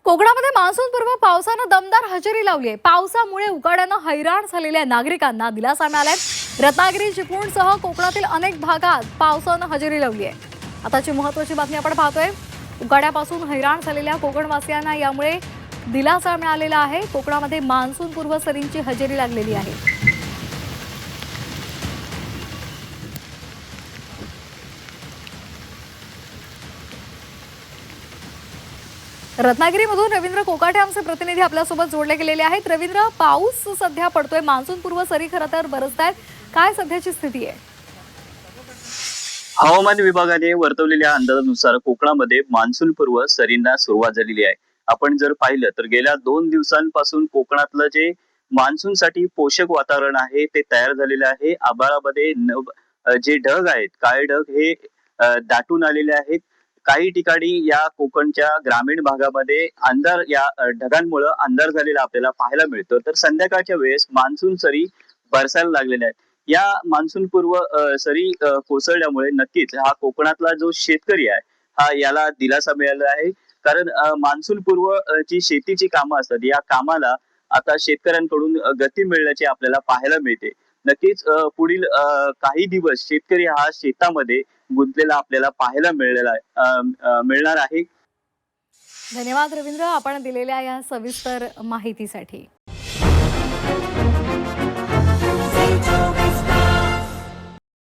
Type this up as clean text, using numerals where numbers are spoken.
कोकणामध्ये मान्सूनपूर्व पावसानं दमदार हजेरी लावली आहे। पावसामुळे उकाड्यानं हैराण झालेल्या नागरिकांना दिलासा मिळालाय। रत्नागिरी चिपळूणसह कोकणातील अनेक भागात पावसानं हजेरी लावली आहे। आताची महत्त्वाची बातमी आपण पाहतोय। उकाड्यापासून हैराण झालेल्या कोकणवासियांना यामुळे दिलासा मिळालेला आहे। कोकणामध्ये मान्सूनपूर्व सरींची हजेरी लागलेली आहे। रत्नागिरीमधून रवींद्र कोकाटे आमचे प्रतिनिधी आपल्यासोबत जोडले गेलेले आहेत। रवींद्र, पाऊस सध्या पडतोय, मान्सूनपूर्व सरी खरं तर बरसतायत, काय सध्याची स्थिती आहे? हवामान विभागाने वर्तवलेल्या अंदाजानुसार कोकणामध्ये मान्सूनपूर्व सरींना सुरुवात झालेली आहे। आपण जर पाहिलं तर गेल्या 2 दिवसांपासून कोकणातलं जे मान्सूनसाठी पोषक वातावरण आहे ते तयार झालेलं आहे। आभाळामध्ये जे ढग आहेत, काळे ढग हे दाटून आलेले आहेत। काही ठिकाणी या कोकणच्या ग्रामीण भागामध्ये अंधार या ढगांमुळे अंधार झालेला आपल्याला पाहायला मिळतो। तर संध्याकाळच्या वेळेस मान्सून सरी बरसायला लागलेल्या आहेत। या मान्सून पूर्व सरी कोसळल्यामुळे नक्कीच हा कोकणातला जो शेतकरी आहे हा याला दिलासा मिळाला आहे। कारण मान्सून पूर्व जी शेतीची कामं असतात या कामाला आता शेतकऱ्यांकडून गती मिळण्याची आपल्याला पाहायला मिळते। नक्कीच पुढील काही दिवस शेतकरी हा शेतामध्ये गुंतलेला आपल्याला पाहायला मिळणार आहे। धन्यवाद रवींद्र, आपण दिलेल्या या सविस्तर माहितीसाठी।